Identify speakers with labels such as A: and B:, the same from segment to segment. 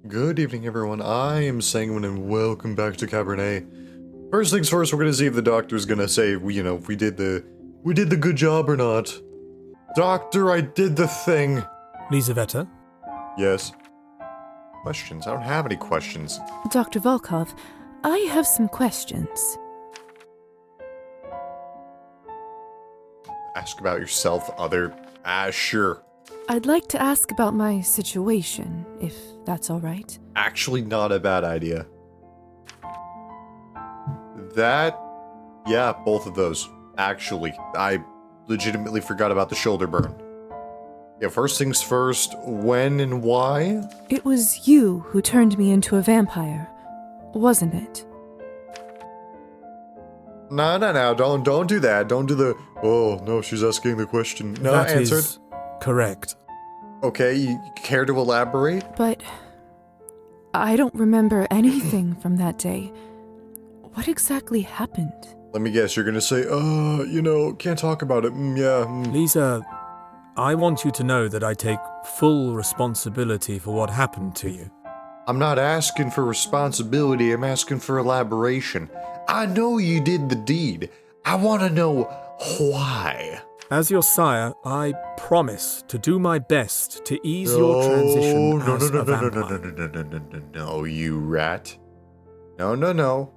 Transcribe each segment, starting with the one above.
A: Good evening, everyone. I am Sanguine, and welcome back to Cabernet. First things first, we're gonna see if the doctor's gonna say, if we did the good job or not. Doctor, I did the thing.
B: Lizaveta?
A: Yes. Questions? I don't have any questions.
C: Dr. Volkov, I have some questions.
A: Ask about yourself, other. Sure.
C: I'd like to ask about my situation, if that's all right.
A: Actually, not a bad idea. Yeah, both of those. Actually, I legitimately forgot about the shoulder burn. Yeah, first things first, when and why?
C: It was you who turned me into a vampire, wasn't it?
A: No, don't do that. Don't do the, oh, no, she's asking the question. No,
B: That
A: answered.
B: is correct.
A: Okay, you care to elaborate?
C: But I don't remember anything from that day. What exactly happened?
A: Let me guess, you're gonna say, can't talk about it.
B: Lisa, I want you to know that I take full responsibility for what happened to you.
A: I'm not asking for responsibility, I'm asking for elaboration. I know you did the deed. I want to know why.
B: As your sire, I promise to do my best to ease your transition as a vampire.
A: No, you rat. No.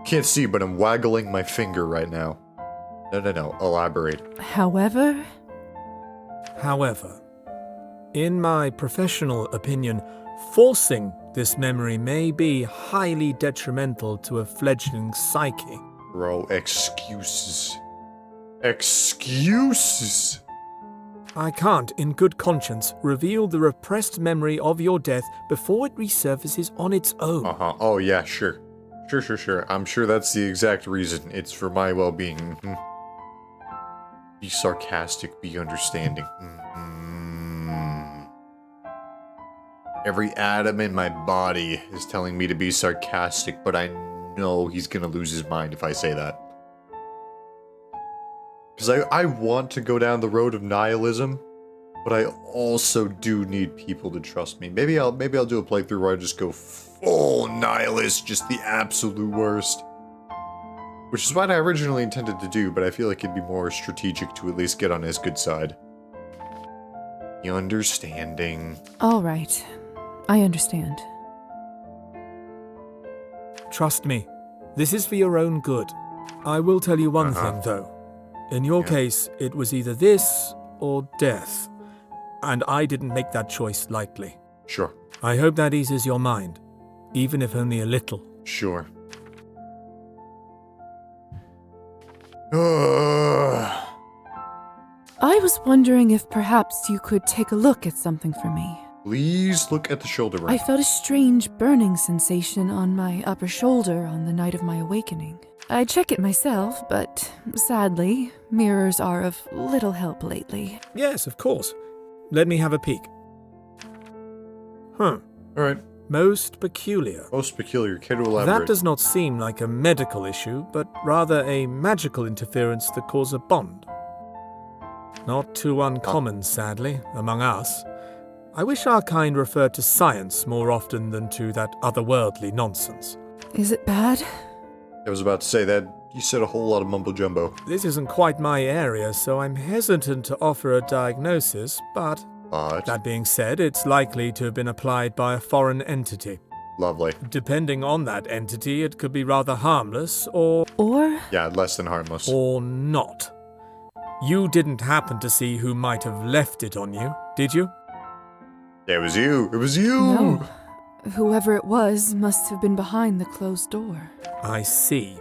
A: Can't see, but I'm waggling my finger right now. No, elaborate.
C: However,
B: in my professional opinion, forcing this memory may be highly detrimental to a fledgling psyche.
A: Bro, excuses. Excuses!
B: I can't, in good conscience, reveal the repressed memory of your death before it resurfaces on its own.
A: Oh, yeah, sure. Sure. I'm sure that's the exact reason. It's for my well-being. Be sarcastic, be understanding. Every atom in my body is telling me to be sarcastic, but I know he's gonna lose his mind if I say that. Because I want to go down the road of nihilism, but I also do need people to trust me. Maybe I'll do a playthrough where I just go full nihilist, just the absolute worst. Which is what I originally intended to do, but I feel like it'd be more strategic to at least get on his good side. You understanding?
C: all right. I understand.
B: Trust me, this is for your own good. I will tell you one thing, though. In your case, it was either this or death, and I didn't make that choice lightly.
A: Sure.
B: I hope that eases your mind, even if only a little.
A: Sure.
C: I was wondering if perhaps you could take a look at something for me.
A: Please look at the shoulder burn.
C: I felt a strange burning sensation on my upper shoulder on the night of my awakening. I check it myself, but sadly, mirrors are of little help lately.
B: Yes, of course. Let me have a peek.
A: Alright.
B: Most peculiar.
A: Most peculiar. Care to elaborate?
B: That does not seem like a medical issue, but rather a magical interference that caused a bond. Not too uncommon, sadly, among us. I wish our kind referred to science more often than to that otherworldly nonsense.
C: Is it bad?
A: I was about to say that you said a whole lot of mumbo jumbo.
B: This isn't quite my area, so I'm hesitant to offer a diagnosis, but that being said, it's likely to have been applied by a foreign entity.
A: Lovely.
B: Depending on that entity, it could be rather harmless or
A: Yeah, less than harmless.
B: or not. You didn't happen to see who might have left it on you, did you?
A: Yeah, it was you. It was you.
C: No. Whoever it was must have been behind the closed door.
B: I see.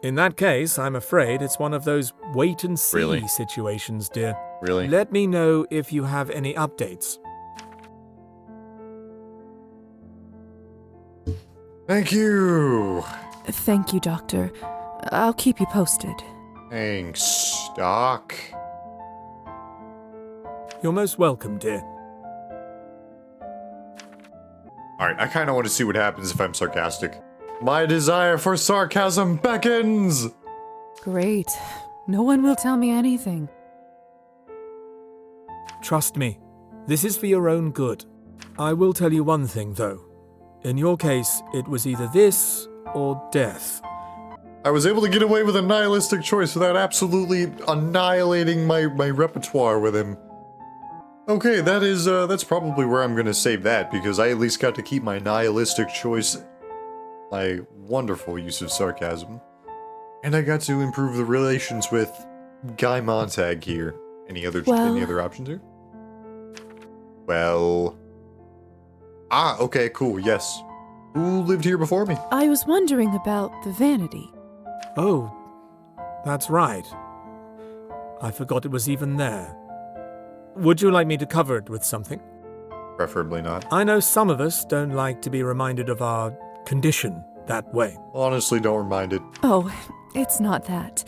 B: In that case, I'm afraid it's one of those wait-and-see
A: Really?
B: situations, dear.
A: Really?
B: Let me know if you have any updates.
A: Thank you.
C: Thank you, Doctor. I'll keep you posted.
A: Thanks, Doc.
B: You're most welcome, dear.
A: Alright, I kind of want to see what happens if I'm sarcastic. My desire for sarcasm beckons!
C: Great. No one will tell me anything.
B: Trust me, This is for your own good. I will tell you one thing, though. In your case, it was either this or death.
A: I was able to get away with a nihilistic choice without absolutely annihilating my repertoire with him. Okay, that's probably where I'm gonna save that, because I at least got to keep my nihilistic choice, my wonderful use of sarcasm. And I got to improve the relations with Guy Montag here. Any other options here? Well... okay, cool, yes. Who lived here before me?
C: I was wondering about the vanity.
B: Oh, that's right. I forgot it was even there. Would you like me to cover it with something?
A: Preferably not.
B: I know some of us don't like to be reminded of our condition that way.
A: Honestly, don't remind it.
C: Oh, it's not that.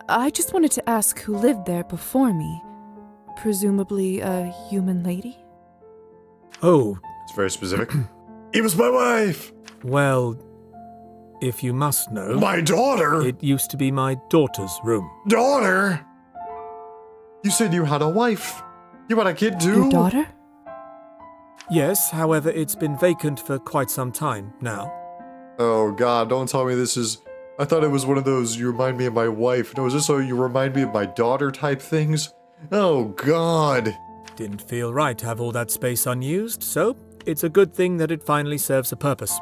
C: I just wanted to ask who lived there before me. Presumably a human lady?
B: Oh,
A: It's very specific. It was my wife!
B: well, if you must know,
A: My daughter?
B: it used to be my daughter's room.
A: Daughter? You said you had a wife. You had a kid too?
C: Your daughter?
B: Yes, however, it's been vacant for quite some time now.
A: Oh god, don't tell me this is... I thought it was one of those you remind me of my wife. No, is this so you remind me of my daughter type things? Oh god.
B: Didn't feel right to have all that space unused, so it's a good thing that it finally serves a purpose.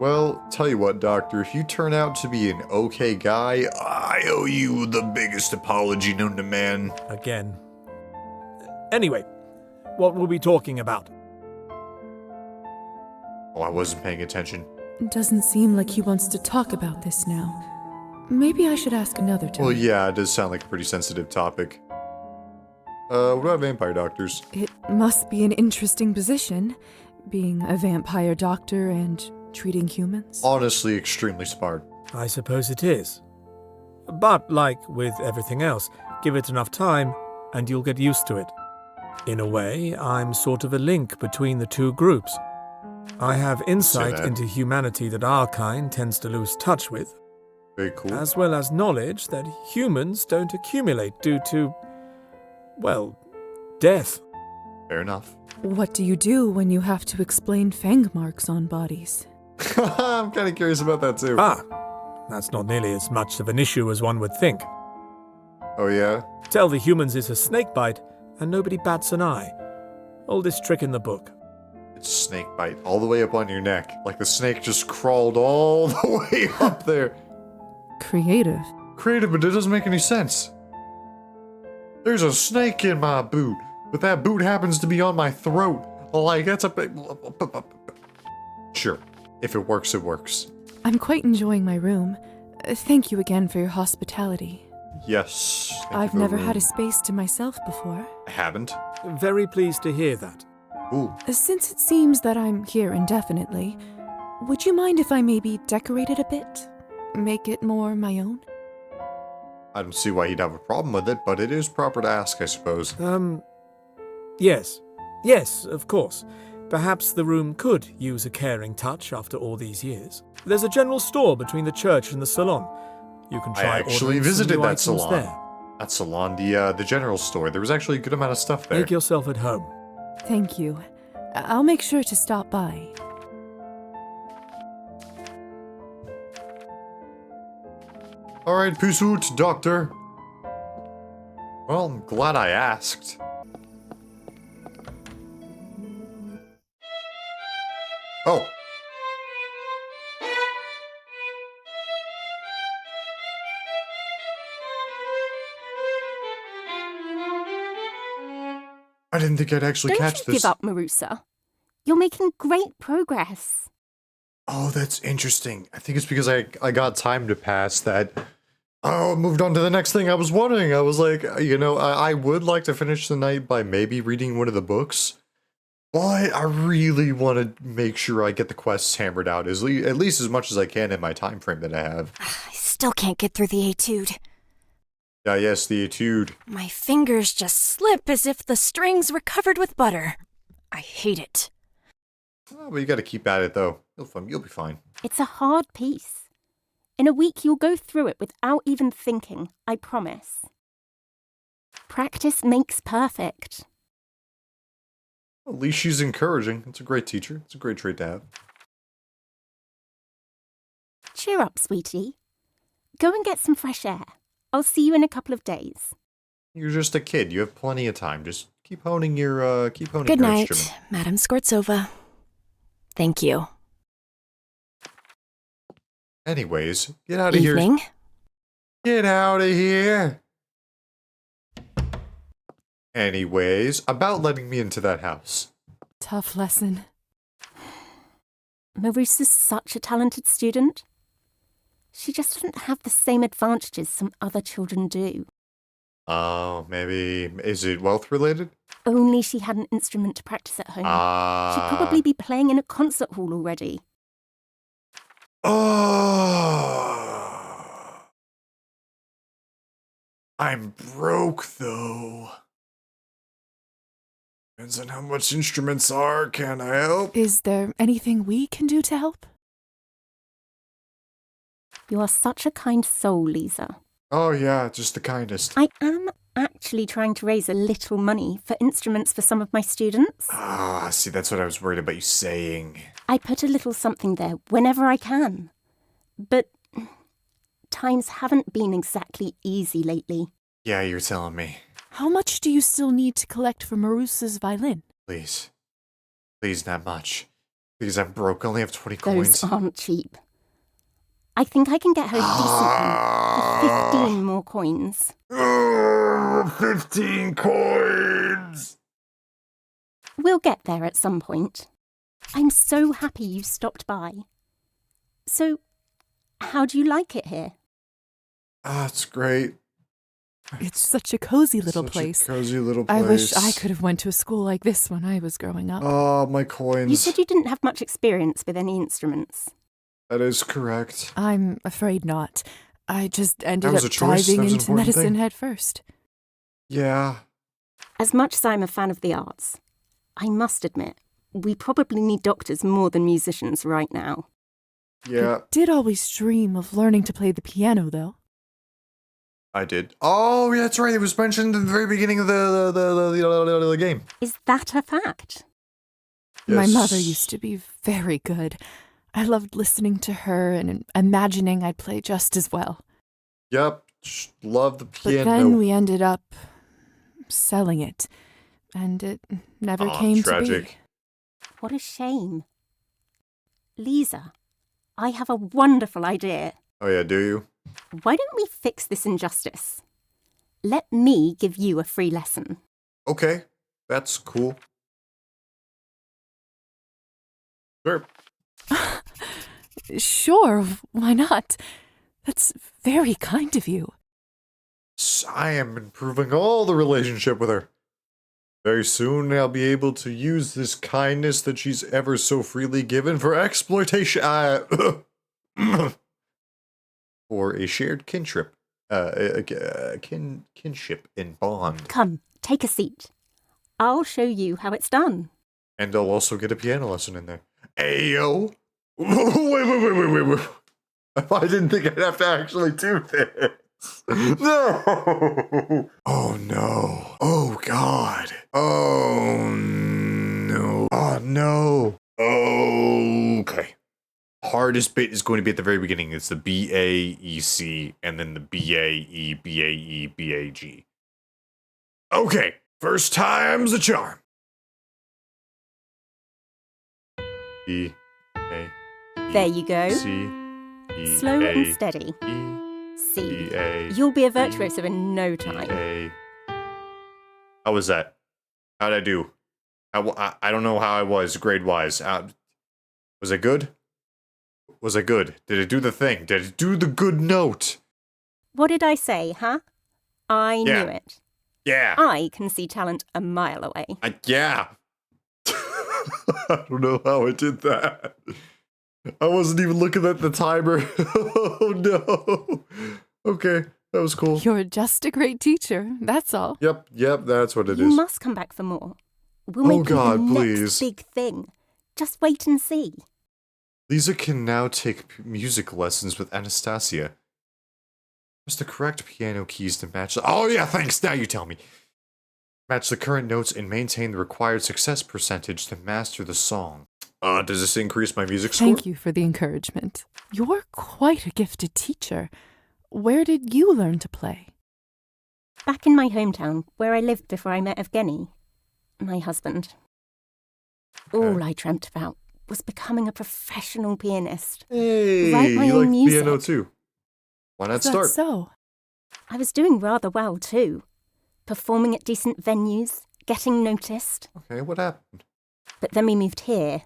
A: Well, tell you what, Doctor, if you turn out to be an okay guy, I owe you the biggest apology known to man.
B: Again. Anyway, what were we talking about?
A: Oh, I wasn't paying attention.
C: Doesn't seem like he wants to talk about this now. Maybe I should ask another time.
A: Well, yeah, it does sound like a pretty sensitive topic. What about vampire doctors?
C: It must be an interesting position, being a vampire doctor and treating humans.
A: Honestly, extremely smart.
B: I suppose it is. But, like with everything else, give it enough time and you'll get used to it. In a way, I'm sort of a link between the two groups. I have insight into humanity that our kind tends to lose touch with,
A: Very cool.
B: as well as knowledge that humans don't accumulate due to, well, death.
A: Fair enough.
C: What do you do when you have to explain fang marks on bodies?
A: I'm kind of curious about that too.
B: Ah, that's not nearly as much of an issue as one would think.
A: Oh yeah?
B: Tell the humans it's a snake bite, and nobody bats an eye. Oldest trick in the book.
A: It's snake bite all the way up on your neck. Like the snake just crawled all the way up there.
C: Creative.
A: Creative, but it doesn't make any sense. There's a snake in my boot, but that boot happens to be on my throat. Like, that's a bit... Sure. If it works, it works.
C: I'm quite enjoying my room. Thank you again for your hospitality.
A: Yes. thank you
C: I've
A: for the
C: never had a
A: room.
C: space to myself before.
A: I haven't.
B: Very pleased to hear that.
A: Ooh.
C: Since it seems that I'm here indefinitely, would you mind if I maybe decorate it a bit? Make it more my own?
A: I don't see why he'd have a problem with it, but it is proper to ask, I suppose.
B: Yes. Yes, of course. Perhaps the room could use a caring touch after all these years. There's a general store between the church and the salon. You can try
A: I actually
B: ordering some
A: visited
B: new
A: that
B: items
A: salon.
B: there.
A: That salon, the general store. There was actually a good amount of stuff there.
B: Make yourself at home.
C: Thank you. I'll make sure to stop by.
A: Alright, peace out, doctor. Well, I'm glad I asked. Oh. I didn't think I'd actually
D: Don't
A: catch
D: you
A: this.
D: give up, Marusa. You're making great progress.
A: Oh, that's interesting. I think it's because I got time to pass that. Oh, moved on to the next thing. I was wondering. I was like, you know, I would like to finish the night by maybe reading one of the books. But I really want to make sure I get the quests hammered out at least as much as I can in my time frame that I have.
D: I still can't get through the etude.
A: Yeah, yes, the etude.
D: My fingers just slip as if the strings were covered with butter. I hate it.
A: Oh, but you got to keep at it though. You'll be fine.
D: It's a hard piece. In a week, you'll go through it without even thinking, I promise. Practice makes perfect.
A: At least she's encouraging. It's a great teacher. It's a great trait to have.
E: Cheer up, sweetie. Go and get some fresh air. I'll see you in a couple of days.
A: You're just a kid. You have plenty of time. Just keep honing your
D: Good
A: your
D: night,
A: instrument.
D: Madam Skvortsova. Thank you.
A: Anyways, get out of here.
D: Evening.
A: Get out of here. Anyways, about letting me into that house.
C: Tough lesson.
E: Marusa's such a talented student. She just doesn't have the same advantages some other children do.
A: Oh, maybe... Is it wealth related?
E: Only she had an instrument to practice at home. She'd probably be playing in a concert hall already.
A: Oh. I'm broke, though. Depends on how much instruments are. Can I help?
C: Is there anything we can do to help?
E: You are such a kind soul, Lisa.
A: Oh, yeah, just the kindest.
E: I am actually trying to raise a little money for instruments for some of my students.
A: Ah, see, that's what I was worried about you saying.
E: I put a little something there whenever I can. But times haven't been exactly easy lately.
A: Yeah, you're telling me.
C: How much do you still need to collect for Marusa's violin?
A: Please. Please, not much. Please, I'm broke. I only have 20
E: Those
A: coins.
E: aren't cheap. I think I can get her a decent one for 15 more coins.
A: 15 coins!
E: We'll get there at some point. I'm so happy you stopped by. So, how do you like it here?
A: Ah, it's great.
C: It's such a cozy little
A: Such
C: place.
A: A cozy little place.
C: I wish I could have went to a school like this when I was growing up.
A: Oh, my coins.
E: You said you didn't have much experience with any instruments.
A: That is correct.
C: I'm afraid not. I just ended
A: was
C: up
A: a choice. That
C: diving
A: was an
C: into
A: important
C: medicine
A: thing.
C: head first.
A: Yeah.
E: As much as I'm a fan of the arts, I must admit, we probably need doctors more than musicians right now.
A: Yeah,
C: I did always dream of learning to play the piano, though.
A: I did. Oh, yeah, that's right. It was mentioned in the very beginning of the game.
E: Is that a fact?
C: My
A: Yes.
C: mother used to be very good. I loved listening to her and imagining I'd play just as well.
A: Yep. Love the
C: But
A: piano.
C: then we ended up selling it, and it never came to
A: tragic.
C: be.
E: What a shame. Lisa, I have a wonderful idea.
A: Oh, yeah, do you?
E: Why don't we fix this injustice? Let me give you a free lesson.
A: Okay, that's cool. Sure.
C: Sure, why not? That's very kind of you.
A: I am improving all the relationship with her. Very soon I'll be able to use this kindness that she's ever so freely given for exploitation. For a shared kinship. Kinship in bond.
E: Come, take a seat. I'll show you how it's done.
A: And I'll also get a piano lesson in there. Ayo! Wait. I didn't think I'd have to actually do this. No! Oh no. Oh god. Oh no. Oh no. Okay. Hardest bit is going to be at the very beginning. It's the B-A-E-C and then the B-A-E, B-A-E, B-A-G. Okay. First time's the charm. E, A, E,
E: There you go.
A: C, E,
E: Slow
A: A,
E: and steady.
A: E,
E: C.
A: E, A,
E: You'll be a virtuoso in no
A: E,
E: time.
A: A. How was that? How'd I do? I don't know how I was grade-wise. Was I good? Was I good? Did it do the thing? Did it do the good note?
E: What did I say, huh? I
A: Yeah.
E: knew it.
A: Yeah.
E: I can see talent a mile away.
A: Yeah. I don't know how I did that. I wasn't even looking at the timer. Oh no. Okay, that was cool.
C: You're just a great teacher, that's all.
A: Yep, that's what it
E: You
A: is.
E: must come back for more. We'll
A: Oh,
E: make you
A: God,
E: the
A: please.
E: next big thing. Just wait and see.
A: Lisa can now take music lessons with Anastasia. What's the correct piano keys to match? Oh yeah, thanks. Now you tell me. Match the current notes and maintain the required success percentage to master the song. Does this increase my music score?
C: Thank you for the encouragement. You're quite a gifted teacher. Where did you learn to play?
E: Back in my hometown, where I lived before I met Evgeny, my husband. All I dreamt about was becoming a professional pianist.
A: Hey,
E: Write my
A: you
E: own
A: like
E: music.
A: piano too. Why not
C: Is that
A: start?
C: so?
E: I was doing rather well too. Performing at decent venues, getting noticed.
A: Okay, what happened?
E: But then we moved here.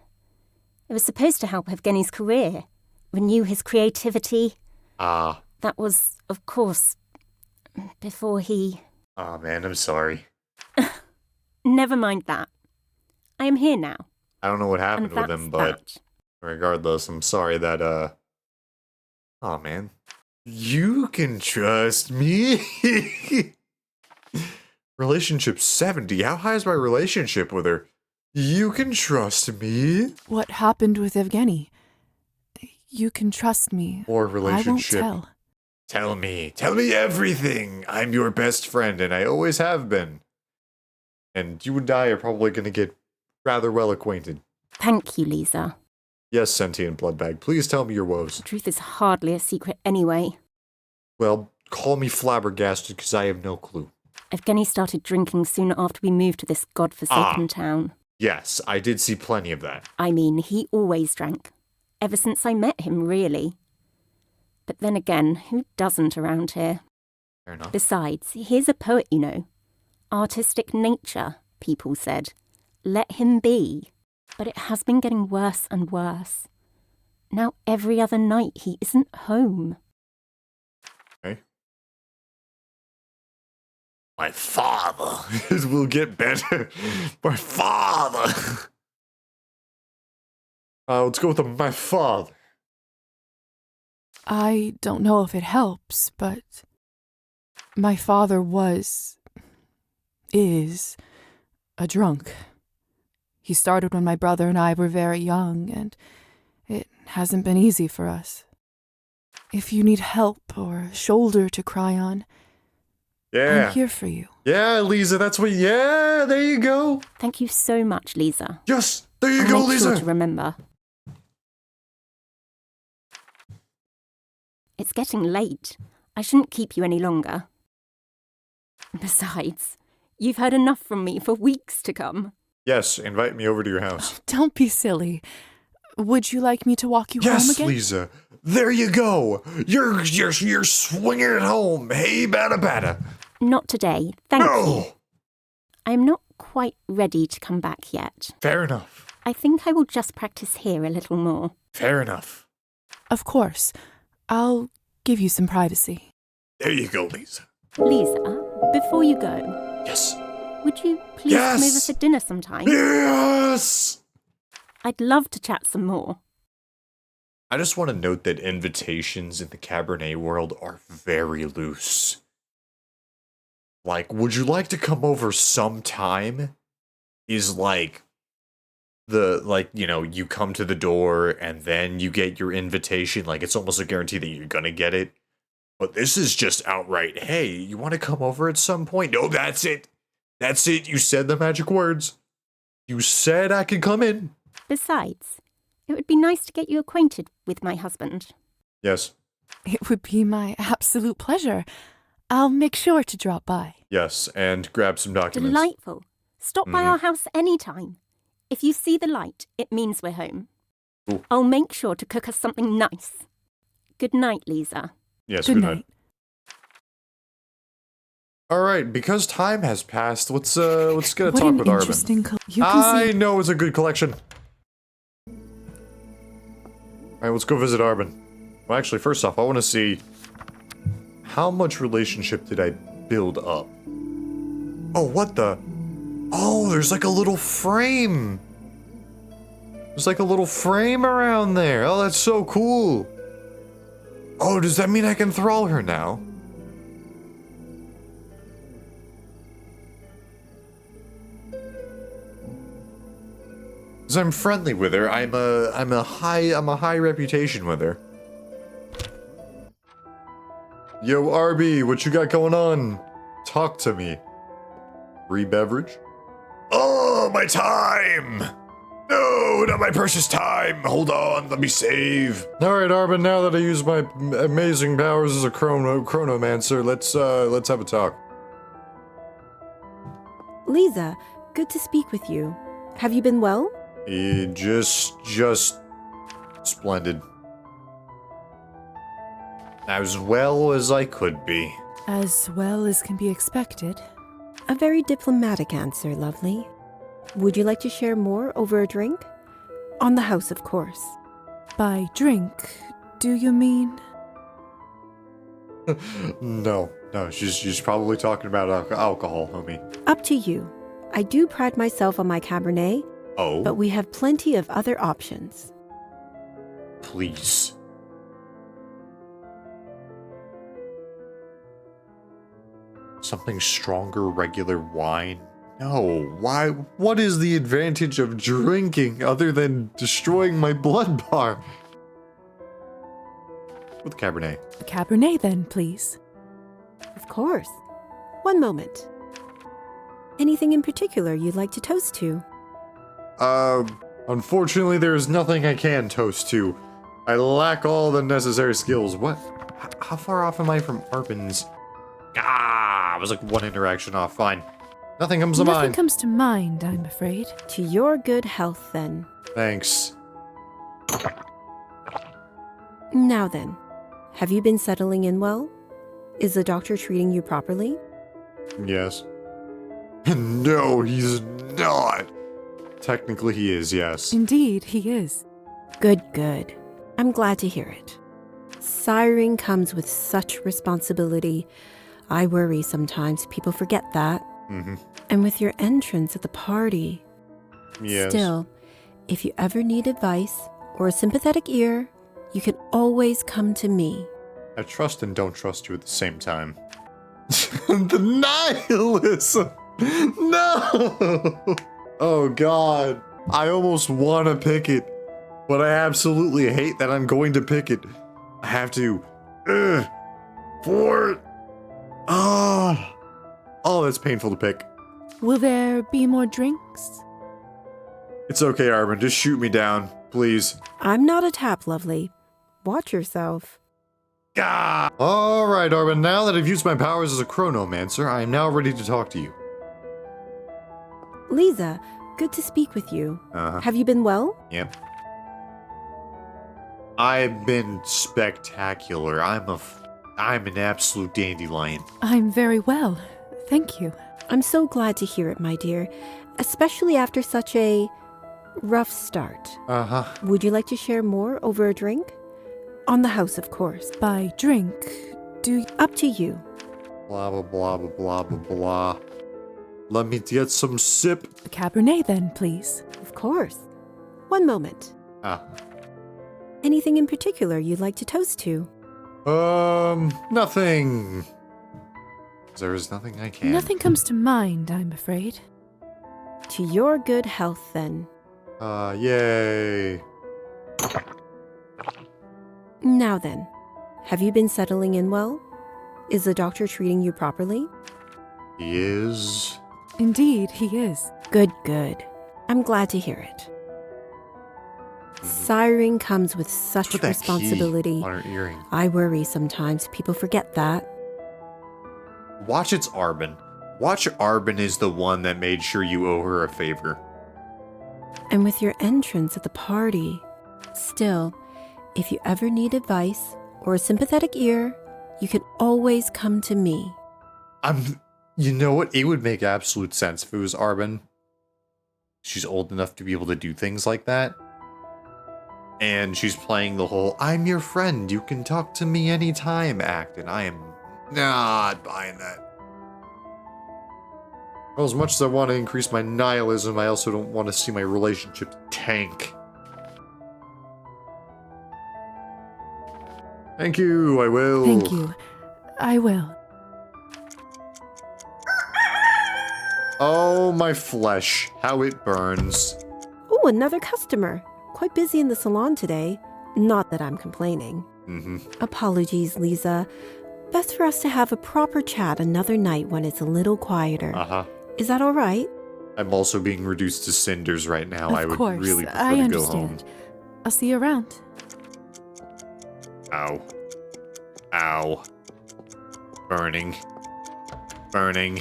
E: It was supposed to help Evgeny's career, renew his creativity.
A: Ah.
E: That was, of course, before he...
A: Oh man, I'm sorry.
E: Never mind that. I am here now.
A: I don't know what
E: And
A: happened with
E: that's
A: him, but
E: that.
A: regardless, I'm sorry that, oh man. You can trust me. Relationship 70. How high is my relationship with her? You can trust me.
C: What happened with Evgeny? You can trust me.
A: Or
C: I
A: relationship.
C: won't tell.
A: Tell me everything. I'm your best friend, and I always have been. And you and I are probably going to get rather well acquainted.
E: Thank you, Lisa.
A: Yes, sentient bloodbag, please tell me your woes.
E: The truth is hardly a secret anyway.
A: Well, call me flabbergasted, because I have no clue.
E: Evgeny started drinking soon after we moved to this godforsaken town.
A: Yes, I did see plenty of that.
E: I mean, he always drank. Ever since I met him, really. But then again, who doesn't around here?
A: Fair enough.
E: Besides, he's a poet, you know. Artistic nature, people said. Let him be. But it has been getting worse and worse. Now every other night he isn't home.
A: Okay. My father. It will get better. My father. Let's go with my father.
C: I don't know if it helps, but my father is a drunk. He started when my brother and I were very young, and it hasn't been easy for us. If you need help or a shoulder to cry on,
A: Yeah.
C: I'm here for you.
A: Yeah, Lisa, that's what... Yeah, there you go.
E: Thank you so much, Lisa.
A: Yes, there you
E: I'll
A: go,
E: make
A: Lisa.
E: sure to remember. It's getting late. I shouldn't keep you any longer. Besides, you've heard enough from me for weeks to come.
A: Yes, invite me over to your house.
C: Don't be silly. Would you like me to walk you home
A: Yes,
C: again?
A: Lisa. There you go. You're swinging it home. Hey, bada bada.
E: Not today, thank you.
A: No.
E: I am not quite ready to come back yet.
A: Fair enough.
E: I think I will just practice here a little more.
A: Fair enough.
C: Of course. I'll give you some privacy.
A: There you go, Lisa.
E: Lisa, before you go,
A: Yes.
E: would you please come over
A: Yes.
E: for dinner sometime?
A: Yes.
E: I'd love to chat some more.
A: I just want to note that invitations in the Cabernet world are very loose. Like, would you like to come over sometime? Is like, you come to the door and then you get your invitation. Like, it's almost a guarantee that you're gonna get it. But this is just outright, hey, you want to come over at some point? No, that's it. That's it. You said the magic words. You said I could come in.
E: Besides, it would be nice to get you acquainted with my husband.
A: Yes.
C: It would be my absolute pleasure. I'll make sure to drop by.
A: Yes, and grab some documents.
E: Delightful. Stop by our house anytime. If you see the light, it means we're home.
A: Ooh.
E: I'll make sure to cook us something nice. Good night, Lisa.
A: Yes,
C: Good night.
A: All right, because time has passed, let's get a
C: What
A: talk
C: an
A: with Arban.
C: interesting you can
A: I
C: see.
A: know it's a good collection. All right, let's go visit Arban. Well, actually, first off, I want to see how much relationship did I build up. Oh, what the? Oh, there's like a little frame. There's like a little frame around there. Oh, that's so cool. Oh, does that mean I can thrall her now? Cause I'm friendly with her. I'm a high reputation with her. Yo, RB, what you got going on? Talk to me. Free beverage? Oh, my time! No, not my precious time. Hold on, let me save. All right, Arban, now that I use my amazing powers as a chronomancer, let's have a talk.
F: Lisa, good to speak with you. Have you been well?
A: Just splendid. As well as I could be.
C: As well as can be expected.
F: A very diplomatic answer, lovely. Would you like to share more over a drink? On the house, of course.
C: By drink, do you mean?
A: No, she's probably talking about alcohol, homie.
F: Up to you. I do pride myself on my Cabernet,
A: Oh,
F: but we have plenty of other options.
A: please. Something stronger, regular wine? No, why? What is the advantage of drinking other than destroying my blood bar? With Cabernet.
C: A Cabernet, then, please.
F: Of course. One moment. Anything in particular you'd like to toast to?
A: Unfortunately, there is nothing I can toast to. I lack all the necessary skills. What? How far off am I from Arban's? I was like one interaction off. Fine. Nothing comes to
C: Nothing
A: mind.
C: comes to mind, I'm afraid.
F: To your good health, then.
A: Thanks.
F: Now then, have you been settling in well? Is the doctor treating you properly?
A: Yes. No, he's not. Technically, he is, yes.
C: Indeed, he is.
F: Good, good. I'm glad to hear it. Siring comes with such responsibility. I worry sometimes people forget that.
A: Mm-hmm.
F: And with your entrance at the party.
A: Yes.
F: Still, if you ever need advice or a sympathetic ear, you can always come to me.
A: I trust and don't trust you at the same time. The nihilism! No! Oh god. I almost want to pick it, but I absolutely hate that I'm going to pick it. I have to. For. Oh, that's painful to pick.
C: Will there be more drinks?
A: It's okay, Arban. Just shoot me down, please.
F: I'm not a tap, lovely. Watch yourself.
A: Alright, Arban. Now that I've used my powers as a chronomancer, I am now ready to talk to you.
F: Lisa, good to speak with you.
A: Uh-huh.
F: Have you been well?
A: Yep. I've been spectacular. I'm an absolute dandelion.
C: I'm very well, thank you.
F: I'm so glad to hear it, my dear, especially after such a rough start.
A: Uh-huh.
F: Would you like to share more over a drink? On the house, of course.
C: By drink, do you...
F: Up to you.
A: Blah, blah, blah, blah, blah, blah, blah. Let me get some sip.
C: A Cabernet, then, please.
F: Of course. One moment.
A: Ah.
F: Anything in particular you'd like to toast to?
A: Nothing. There is nothing I can.
C: Nothing comes to mind, I'm afraid.
F: To your good health, then.
A: Yay.
F: Now then, have you been settling in well? Is the doctor treating you properly?
A: He is.
C: Indeed, he is.
F: Good, good. I'm glad to hear it. Siring comes with such
A: Put that
F: responsibility.
A: key on her earring.
F: I worry sometimes people forget that.
A: Watch it's Arban. Watch Arban is the one that made sure you owe her a favor.
F: And with your entrance at the party. Still, if you ever need advice or a sympathetic ear, you can always come to me.
A: You know what? It would make absolute sense if it was Arban. She's old enough to be able to do things like that. And she's playing the whole, I'm your friend, you can talk to me anytime act, and I am not buying that. Well, as much as I want to increase my nihilism, I also don't want to see my relationship tank. Thank you, I will.
C: Thank you. I will.
A: Oh, my flesh, how it burns.
F: Oh, another customer. Quite busy in the salon today. Not that I'm complaining.
A: Mm-hmm.
F: Apologies, Lisa. Best for us to have a proper chat another night when it's a little quieter.
A: Uh-huh.
F: Is that all right?
A: I'm also being reduced to cinders right now. I
C: Of
A: would
C: course,
A: really prefer
C: I
A: to
C: understand.
A: go home.
C: I'll see you around.
A: Ow. Ow. Burning. Burning.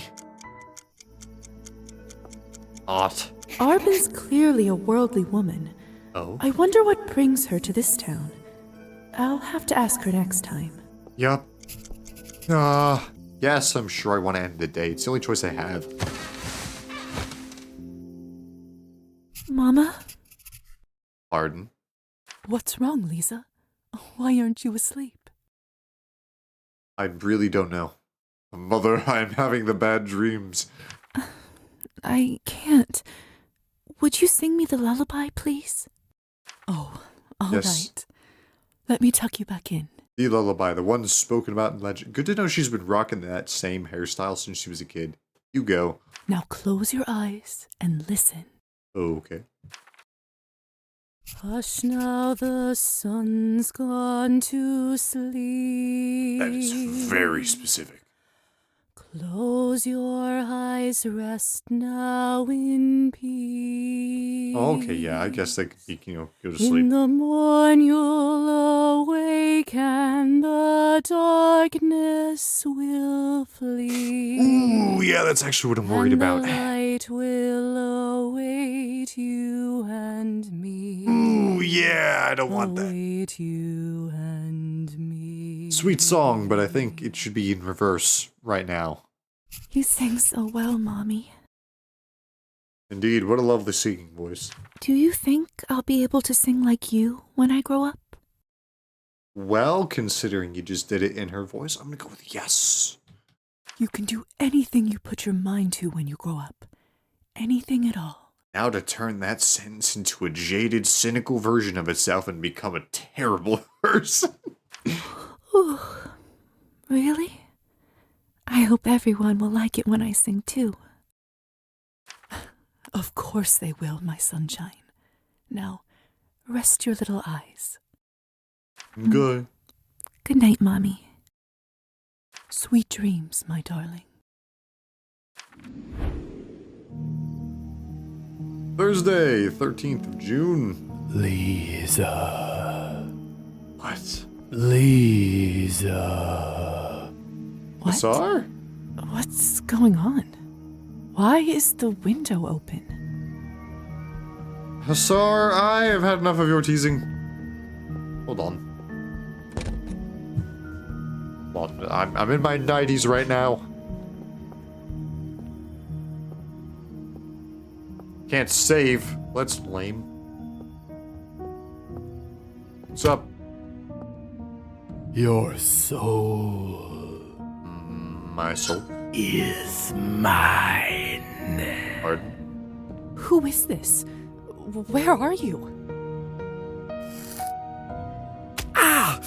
A: Hot.
C: Arban's clearly a worldly woman.
A: Oh?
C: I wonder what brings her to this town. I'll have to ask her next time.
A: Yup. Yes, I'm sure I want to end the day. It's the only choice I have.
C: Mama?
A: Pardon?
C: What's wrong, Lisa? Why aren't you asleep?
A: I really don't know. Mother, I'm having the bad dreams.
C: I can't. Would you sing me the lullaby, please? Oh, all right.
A: Yes.
C: Let me tuck you back in.
A: The lullaby, the one spoken about in legend. Good to know she's been rocking that same hairstyle since she was a kid. You go.
C: Now close your eyes and listen.
A: Okay.
C: Hush now, the sun's gone to sleep.
A: That is very specific.
C: Close your eyes, rest now in peace.
A: Oh, okay, yeah, I guess they could, go to
C: In
A: sleep.
C: the morn you'll awake and the darkness will flee.
A: Ooh, yeah, that's actually what I'm worried
C: and
A: about.
C: The light will await you and me.
A: Ooh, yeah, I don't want that.
C: Await you and me.
A: Sweet song, but I think it should be in reverse right now.
C: You sing so well, Mommy.
A: Indeed, what a lovely singing voice.
C: Do you think I'll be able to sing like you when I grow up?
A: Well, considering you just did it in her voice, I'm gonna go with yes.
C: You can do anything you put your mind to when you grow up. Anything at all.
A: Now to turn that sentence into a jaded, cynical version of itself and become a terrible person.
C: Ooh, really? I hope everyone will like it when I sing too. Of course they will, my sunshine. Now, rest your little eyes.
A: Good.
C: Good night, Mommy. Sweet dreams, my darling.
A: Thursday, 13th of June.
B: Lisa.
A: What?
B: Lisa.
C: What?
A: Sar?
C: What's going on? Why is the window open?
A: Hassar, I have had enough of your teasing. Hold on. Hold on, I'm in my 90s right now. Can't save. That's lame. What's up?
B: Your soul
A: My soul.
B: is mine.
A: Pardon?
C: Who is this? Where are you?
B: Ah!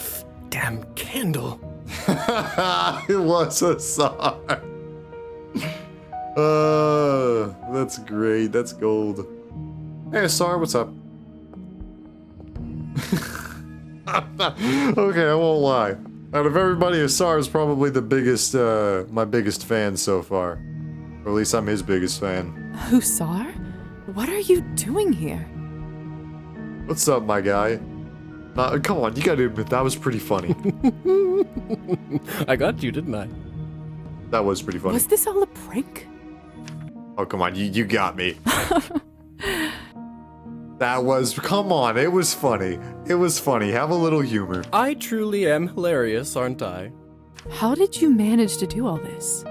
B: Damn candle.
A: It was Hassar. That's great. That's gold. Hey, Hassar, what's up? Okay, I won't lie. Out of everybody, Hassar is probably the biggest, my biggest fan so far. Or at least I'm his biggest fan.
C: Hussar? What are you doing here?
A: What's up, my guy? Come on, you gotta admit, that was pretty funny.
G: I got you, didn't I?
A: That was pretty funny.
C: Was this all a prank?
A: Oh, come on, you got me. That was, come on, it was funny. It was funny, have a little humor.
G: I truly am hilarious, aren't I?
C: How did you manage to do all this?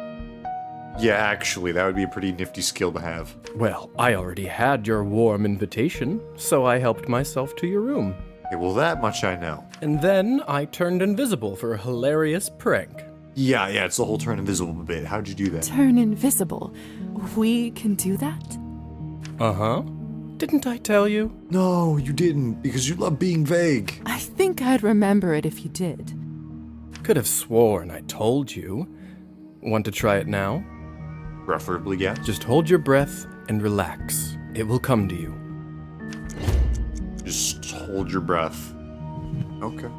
A: Yeah, actually, that would be a pretty nifty skill to have.
G: Well, I already had your warm invitation, so I helped myself to your room.
A: Okay, well, that much I know.
G: And then I turned invisible for a hilarious prank.
A: Yeah, it's the whole turn invisible bit. How'd you do that?
C: Turn invisible. We can do that?
G: Uh-huh. Didn't I tell you?
A: No, you didn't, because you love being vague.
C: I think I'd remember it if you did.
G: Could have sworn I told you. Want to try it now?
A: Preferably, yeah.
G: Just hold your breath and relax. It will come to you.
A: Just hold your breath. Okay.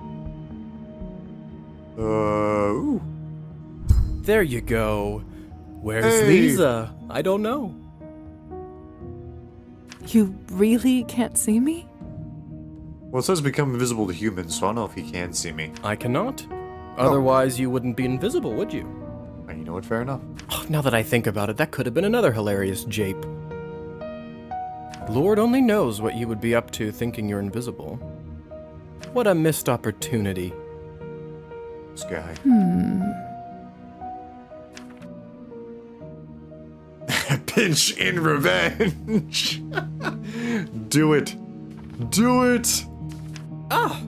A: Ooh.
G: There you go. Where's
A: Hey.
G: Lisa? I don't know.
C: You really can't see me?
A: Well, it says become invisible to humans, so I don't know if he can see me.
G: I cannot. Otherwise, you wouldn't be invisible, would you?
A: And you know what? Fair enough.
G: Oh, now that I think about it, that could have been another hilarious jape. Lord only knows what you would be up to thinking you're invisible. What a missed opportunity.
A: This guy. Pinch in revenge. Do it. Do it.
G: Ah!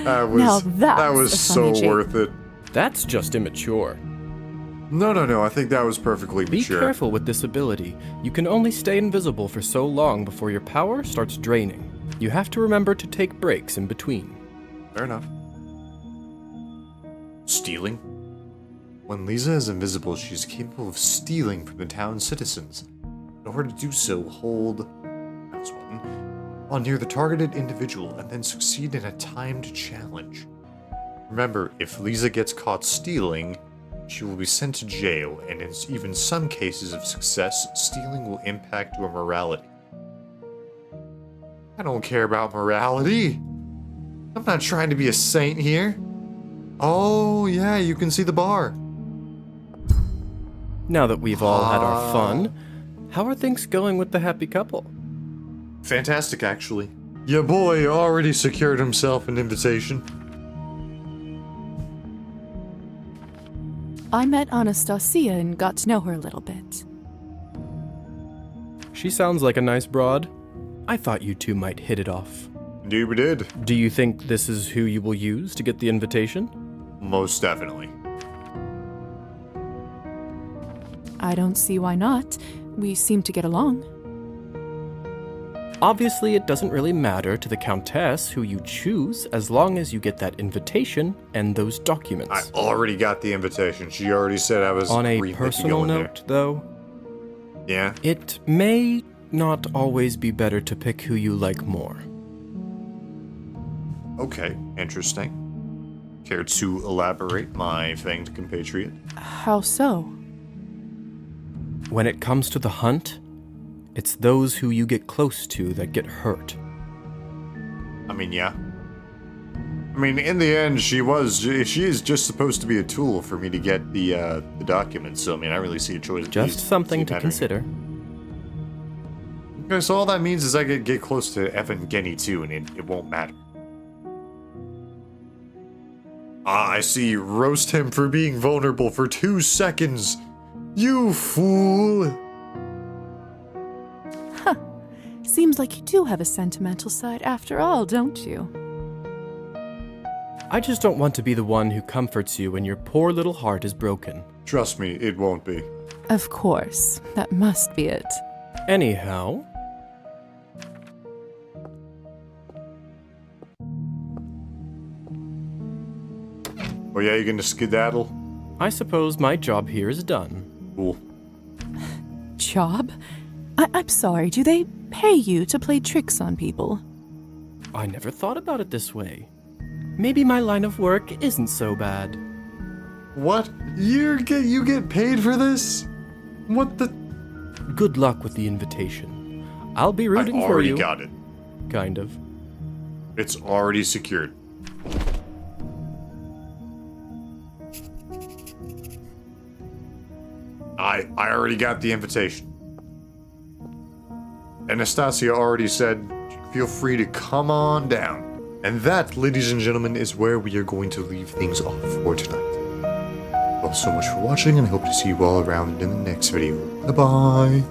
C: Now that's
A: that was
C: a
A: so
C: funny jape.
A: worth it.
G: That's just immature.
A: No. I think that was perfectly
G: Be
A: mature.
G: careful with this ability. You can only stay invisible for so long before your power starts draining. You have to remember to take breaks in between.
A: Fair enough. Stealing? When Lisa is invisible, she is capable of stealing from the town's citizens. In order to do so, hold mouse button while near the targeted individual and then succeed in a timed challenge. Remember, if Lisa gets caught stealing, she will be sent to jail, and in even some cases of success, stealing will impact your morality. I don't care about morality. I'm not trying to be a saint here. Oh, yeah, you can see the bar.
G: Now that we've all had our fun, how are things going with the happy couple?
A: Fantastic, actually. Your boy already secured himself an invitation.
C: I met Anastasia and got to know her a little bit.
G: She sounds like a nice broad. I thought you two might hit it off.
A: Indeed we did.
G: Do you think this is who you will use to get the invitation?
A: Most definitely.
C: I don't see why not. We seem to get along.
G: Obviously, it doesn't really matter to the Countess who you choose as long as you get that invitation and those documents.
A: I already got the invitation. She already said I was
G: On a
A: free to
G: personal
A: go in
G: note, though,
A: there. Yeah?
G: it may not always be better to pick who you like more.
A: Okay, interesting. Care to elaborate, my fanged compatriot?
C: How so?
G: When it comes to the hunt, it's those who you get close to that get hurt.
A: I mean, yeah. I mean, in the end, she is just supposed to be a tool for me to get the documents, so I mean, I really see a choice.
G: Just something to consider.
A: Okay, so all that means is I get close to Evan Genny too, and it won't matter. Ah, I see. Roast him for being vulnerable for 2 seconds. You fool!
C: Seems like you do have a sentimental side after all, don't you?
G: I just don't want to be the one who comforts you when your poor little heart is broken.
A: Trust me, it won't be.
C: Of course. That must be it.
G: Anyhow,
A: Oh yeah, you gonna skedaddle?
G: I suppose my job here is done.
A: Cool.
C: Job? I'm sorry, do they pay you to play tricks on people?
G: I never thought about it this way. Maybe my line of work isn't so bad.
A: What? You get paid for this? What the?
G: Good luck with the invitation. I'll be
A: I
G: rooting for
A: already
G: you.
A: got it.
G: Kind of.
A: It's already secured. I already got the invitation. Anastasia already said, feel free to come on down. And that, ladies and gentlemen, is where we are going to leave things off for tonight. Thank you all so much for watching, and I hope to see you all around in the next video. Bye-bye.